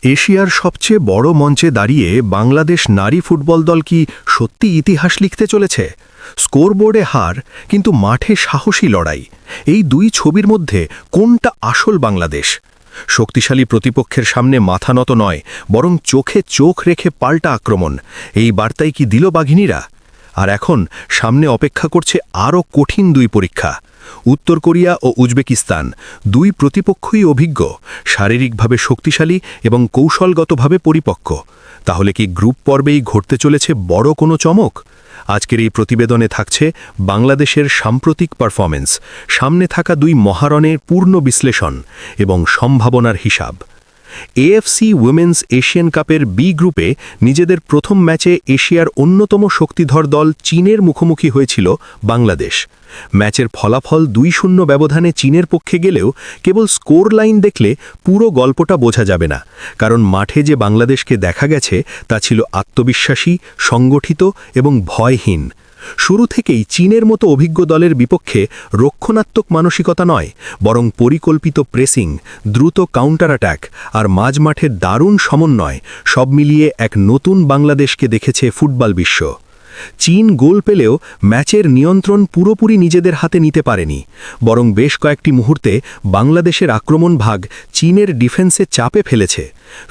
এশিয়ার সবচেয়ে বড় মঞ্চে দাঁড়িয়ে বাংলাদেশ নারী ফুটবল দল কি সত্যি ইতিহাস লিখতে চলেছে? স্কোরবোর্ডে হার, কিন্তু মাঠে সাহসী লড়াই। এই দুই ছবির মধ্যে কোনটা আসল বাংলাদেশ? শক্তিশালী প্রতিপক্ষের সামনে মাথা নত নয়, বরং চোখে চোখ রেখে পাল্টা আক্রমণ। এই বার্তাই কি দিল বাঘিনীরা? আর এখন সামনে অপেক্ষা করছে আরও কঠিন দুই পরীক্ষা। উত্তর কোরিয়া ও উজবেকিস্তান, দুই প্রতিপক্ষই অভিজ্ঞ, শারীরিকভাবে শক্তিশালী এবং কৌশলগতভাবে পরিপক্ক। তাহলে কি গ্রুপ পর্বেই ঘটতে চলেছে বড় কোনো চমক? আজকের এই প্রতিবেদনে থাকছে বাংলাদেশের সাম্প্রতিক পারফরমেন্স, সামনে থাকা দুই মহারণের পূর্ণ বিশ্লেষণ এবং সম্ভাবনার হিসাব। এএফসি উইমেন্স এশিয়ান কাপের বি গ্রুপে নিজেদের প্রথম ম্যাচে এশিয়ার অন্যতম শক্তিধর দল চীনের মুখোমুখি হয়েছিল বাংলাদেশ। ম্যাচের ফলাফল ২-০ ব্যবধানে চীনের পক্ষে গেলেও কেবল স্কোর লাইন দেখলে পুরো গল্পটা বোঝা যাবে না, কারণ মাঠে যে বাংলাদেশকে দেখা গেছে তা ছিল আত্মবিশ্বাসী, সংগঠিত এবং ভয়হীন। শুরু থেকেই চীনের মতো অভিজ্ঞ দলের বিপক্ষে রক্ষণাত্মক মানসিকতা নয়, বরং পরিকল্পিত প্রেসিং, দ্রুত কাউন্টার অ্যাটাক আর মাঝমাঠের দারুণ সমন্বয়, সব মিলিয়ে এক নতুন বাংলাদেশকে দেখেছে ফুটবল বিশ্ব। চীন গোল পেলেও ম্যাচের নিয়ন্ত্রণ পুরোপুরি নিজেদের হাতে নিতে পারেনি, বরং বেশ কয়েকটি মুহূর্তে বাংলাদেশের আক্রমণ ভাগ চীনের ডিফেন্সে চাপে ফেলেছে।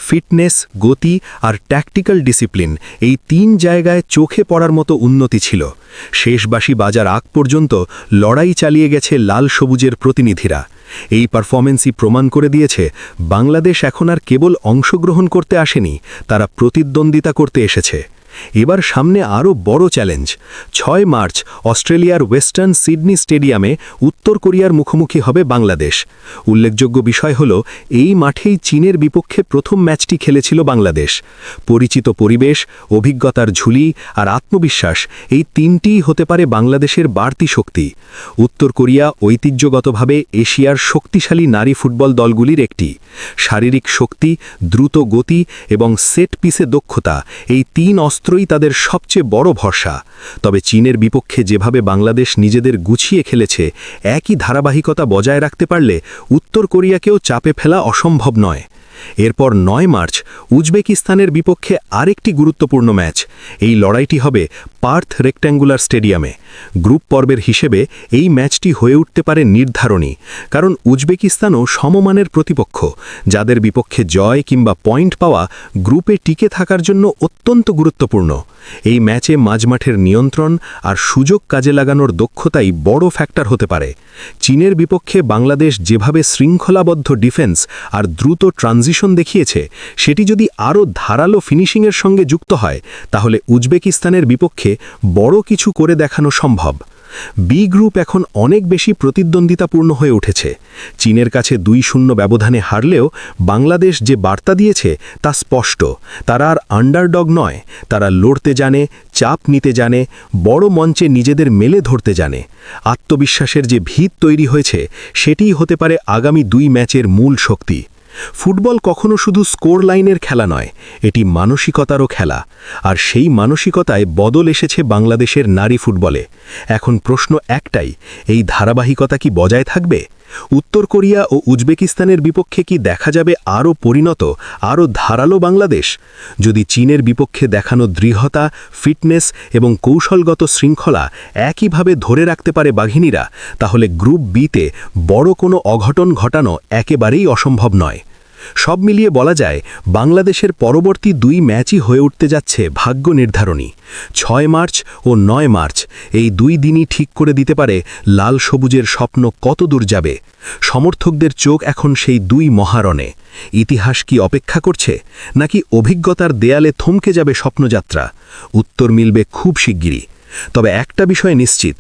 ফিটনেস, গতি আর ট্যাকটিক্যাল ডিসিপ্লিন, এই তিন জায়গায় চোখে পড়ার মতো উন্নতি ছিল। শেষ বাঁশি বাজার আগ পর্যন্ত লড়াই চালিয়ে গেছে লাল সবুজের প্রতিনিধিরা। এই পারফরমেন্সই প্রমাণ করে দিয়েছে বাংলাদেশ এখন আর কেবল অংশগ্রহণ করতে আসেনি, তারা প্রতিদ্বন্দ্বিতা করতে এসেছে। এবার সামনে আরও বড় চ্যালেঞ্জ। ৬ মার্চ অস্ট্রেলিয়ার ওয়েস্টার্ন সিডনি স্টেডিয়ামে উত্তর কোরিয়ার মুখোমুখি হবে বাংলাদেশ। উল্লেখযোগ্য বিষয় হল, এই মাঠেই চীনের বিপক্ষে প্রথম ম্যাচটি খেলেছিল বাংলাদেশ। পরিচিত পরিবেশ, অভিজ্ঞতার ঝুলি আর আত্মবিশ্বাস, এই তিনটিই হতে পারে বাংলাদেশের বাড়তি শক্তি। উত্তর কোরিয়া ঐতিহ্যগতভাবে এশিয়ার শক্তিশালী নারী ফুটবল দলগুলির একটি। শারীরিক শক্তি, দ্রুত গতি এবং সেট পিসে দক্ষতা, এই তিন অস্ত্রই তাদের সবচেয়ে বড় ভরসা। তবে চীনের বিপক্ষে যেভাবে বাংলাদেশ নিজেদের গুছিয়ে খেলেছে, একই ধারাবাহিকতা বজায় রাখতে পারলে উত্তর কোরিয়াকেও চাপে ফেলা অসম্ভব নয়। এরপর ৯ মার্চ উজবেকিস্তানের বিপক্ষে আরেকটি গুরুত্বপূর্ণ ম্যাচ। এই লড়াইটি হবে পার্থ রেক্ট্যাঙ্গুলার স্টেডিয়ামে। গ্রুপ পর্বের হিসেবে এই ম্যাচটি হয়ে উঠতে পারে নির্ধারণী, কারণ উজবেকিস্তানও সমমানের প্রতিপক্ষ, যাদের বিপক্ষে জয় কিংবা পয়েন্ট পাওয়া গ্রুপে টিকে থাকার জন্য অত্যন্ত গুরুত্বপূর্ণ। এই ম্যাচে মাঝমাঠের নিয়ন্ত্রণ আর সুযোগ কাজে লাগানোর দক্ষতাই বড় ফ্যাক্টর হতে পারে। চীনের বিপক্ষে বাংলাদেশ যেভাবে শৃঙ্খলাবদ্ধ ডিফেন্স আর দ্রুত ট্রানজিশন দেখিয়েছে, সেটি যদি আরও ধারালো ফিনিশিংয়ের সঙ্গে যুক্ত হয়, তাহলে উজবেকিস্তানের বিপক্ষে বড় কিছু করে দেখানো সম্ভব। বি গ্রুপ এখন অনেক বেশি প্রতিদ্বন্দ্বিতাপূর্ণ হয়ে উঠেছে। চীনের কাছে ২-০ ব্যবধানে হারলেও বাংলাদেশ যে বার্তা দিয়েছে তা স্পষ্ট। তারা আর আন্ডারডগ নয়, তারা লড়তে জানে, চাপ নিতে জানে, বড় মঞ্চে নিজেদের মেলে ধরতে জানে। আত্মবিশ্বাসের যে ভিত তৈরি হয়েছে, সেটিই হতে পারে আগামী ২ ম্যাচের মূল শক্তি। ফুটবল কখনো শুধু স্কোর লাইনের খেলা নয়, এটি মানসিকতারও খেলা। আর সেই মানসিকতায় বদল এসেছে বাংলাদেশের নারী ফুটবলে। এখন প্রশ্ন একটাই, এই ধারাবাহিকতা কি বজায় থাকবে? উত্তর কোরিয়া ও উজবেকিস্তানের বিপক্ষে কি দেখা যাবে আরও পরিণত, আরও ধারালো বাংলাদেশ? যদি চীনের বিপক্ষে দেখানো দৃঢ়তা, ফিটনেস এবং কৌশলগত শৃঙ্খলা একইভাবে ধরে রাখতে পারে বাঘিনীরা, তাহলে গ্রুপ বিতে বড় কোনো অঘটন ঘটানো একেবারেই অসম্ভব নয়। সব মিলিয়ে বলা যায়, বাংলাদেশের পরবর্তী ২ ম্যাচই হয়ে উঠতে যাচ্ছে ভাগ্য নির্ধারণী। ৬ মার্চ ও ৯ মার্চ, এই ২ দিনই ঠিক করে দিতে পারে লাল সবুজের স্বপ্ন কত দূর যাবে। সমর্থকদের চোখ এখন সেই ২ মহারণে। ইতিহাস কি অপেক্ষা করছে, নাকি অভিজ্ঞতার দেয়ালে থমকে যাবে স্বপ্নযাত্রা? উত্তর মিলবে খুব শিগগিরই। তবে একটা বিষয় নিশ্চিত,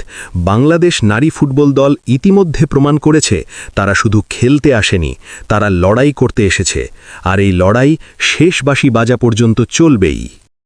বাংলাদেশ নারী ফুটবল দল ইতিমধ্যে প্রমাণ করেছে তারা শুধু খেলতে আসেনি, তারা লড়াই করতে এসেছে। আর এই লড়াই শেষ বাঁশি বাজা পর্যন্ত চলবেই।